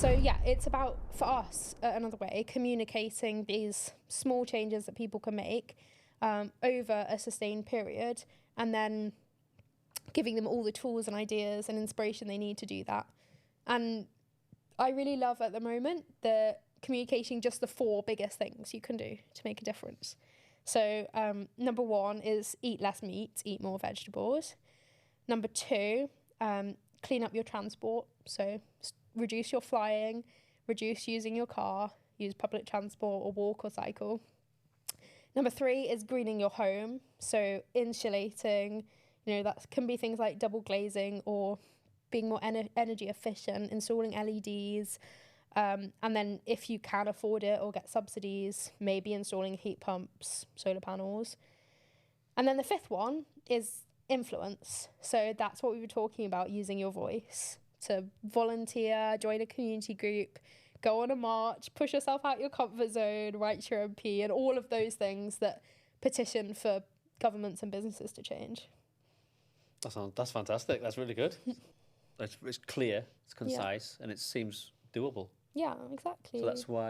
So yeah, it's about, for us, another way, communicating these small changes that people can make over a sustained period, and then giving them all the tools and ideas and inspiration they need to do that. And I really love at the moment the communicating just the 4 biggest things you can do to make a difference. So number 1 is eat less meat, eat more vegetables. Number 2, clean up your transport. So reduce your flying, reduce using your car, use public transport or walk or cycle. Number 3 is greening your home. So insulating, that can be things like double glazing or being more energy efficient, installing LEDs. And then if you can afford it or get subsidies, maybe installing heat pumps, solar panels. And then the 5th one is influence. So that's what we were talking about, using your voice to volunteer, join a community group, go on a march, push yourself out your comfort zone, write your MP, and all of those things that petition for governments and businesses to change. That's fantastic. That's really good. It's clear, it's concise, and it seems doable. Yeah, exactly. So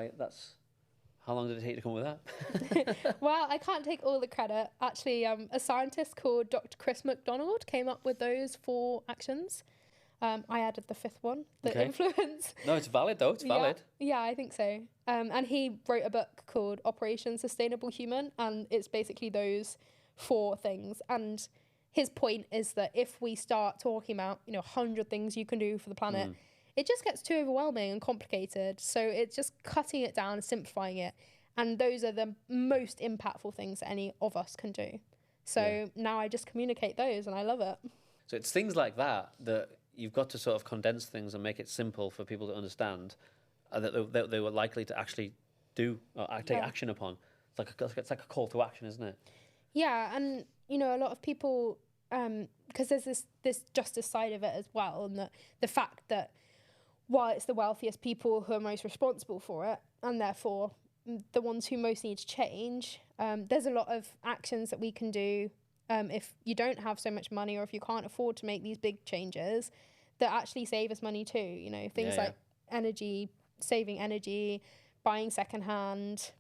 how long did it take to come up with that? Well, I can't take all the credit. Actually, a scientist called Dr. Chris McDermott came up with those 4 actions. I added the 5th one, the influence. No, it's valid though. It's valid. Yeah, I think so. And he wrote a book called Operation Sustainable Human, and it's basically those 4 things. And his point is that if we start talking about, 100 things you can do for the planet, it just gets too overwhelming and complicated. So it's just cutting it down and simplifying it. And those are the most impactful things that any of us can do. So now I just communicate those, and I love it. So it's things like that you've got to sort of condense things and make it simple for people to understand, that they were likely to actually do or take action upon. It's like a call to action, isn't it? Yeah, and a lot of people, because there's this justice side of it as well, and the fact that while it's the wealthiest people who are most responsible for it, and therefore the ones who most need to change, there's a lot of actions that we can do if you don't have so much money, or if you can't afford to make these big changes, that actually save us money too. Things like saving energy, buying secondhand,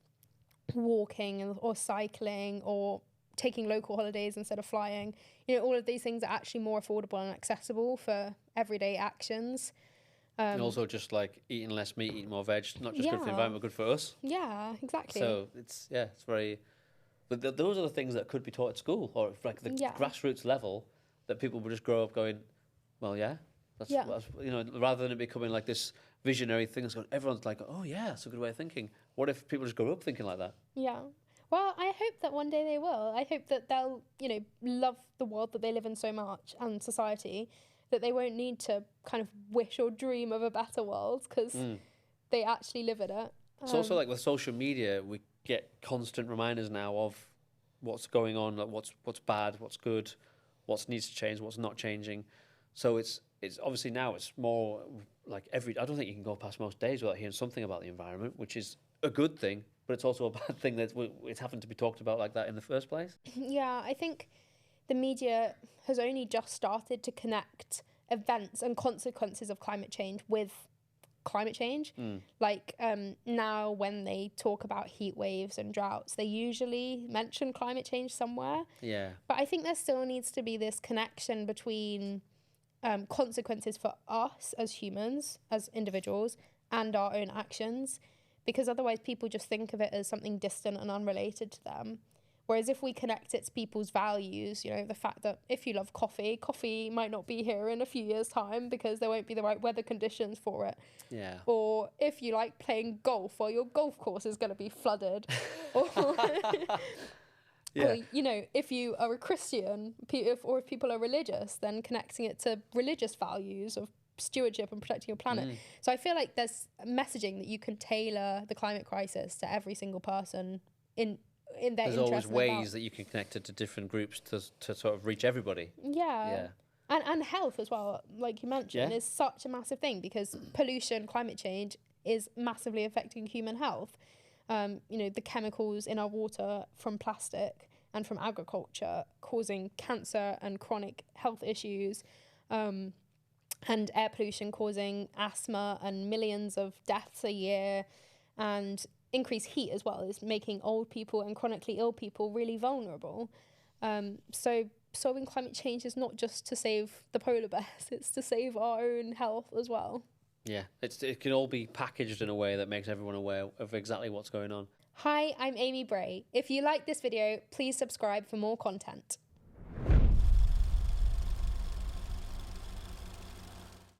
walking or cycling, or taking local holidays instead of flying. All of these things are actually more affordable and accessible for everyday actions. And also just like eating less meat, eating more veg, not just good for the environment, but good for us. Yeah, exactly. So it's very... But those are the things that could be taught at school, or like the grassroots level, that people would just grow up going, well, that's rather than it becoming like this visionary thing that's going, everyone's like, oh yeah, that's a good way of thinking. What if people just grow up thinking like that? Yeah. Well, I hope that one day they will. I hope that they'll, love the world that they live in so much, and society, that they won't need to kind of wish or dream of a better world, because they actually live in it. It's also like with social media, we get constant reminders now of what's going on, like what's bad, what's good, what needs to change, what's not changing. So it's obviously now it's more like I don't think you can go past most days without hearing something about the environment, which is a good thing, but it's also a bad thing that it's having to be talked about like that in the first place. Yeah, I think the media has only just started to connect events and consequences of climate change with climate change. Like now when they talk about heat waves and droughts, they usually mention climate change somewhere. Yeah. But I think there still needs to be this connection between consequences for us as humans, as individuals, and our own actions, because otherwise people just think of it as something distant and unrelated to them. Whereas if we connect it to people's values, the fact that if you love coffee might not be here in a few years' time because there won't be the right weather conditions for it. Yeah. Or if you like playing golf, well, your golf course is going to be flooded. Or, yeah. or, if you are a Christian, or if people are religious, then connecting it to religious values of stewardship and protecting your planet. So I feel like there's messaging that you can tailor the climate crisis to every single person in their There's always ways that you can connect it to different groups to sort of reach everybody. Yeah. And health as well, like you mentioned, is such a massive thing, because pollution, climate change is massively affecting human health. The chemicals in our water from plastic and from agriculture causing cancer and chronic health issues. and air pollution causing asthma and millions of deaths a year, and increased heat as well is making old people and chronically ill people really vulnerable. So solving climate change is not just to save the polar bears, it's to save our own health as well. Yeah, it can all be packaged in a way that makes everyone aware of exactly what's going on. Hi, I'm Amy Bray. If you like this video, please subscribe for more content.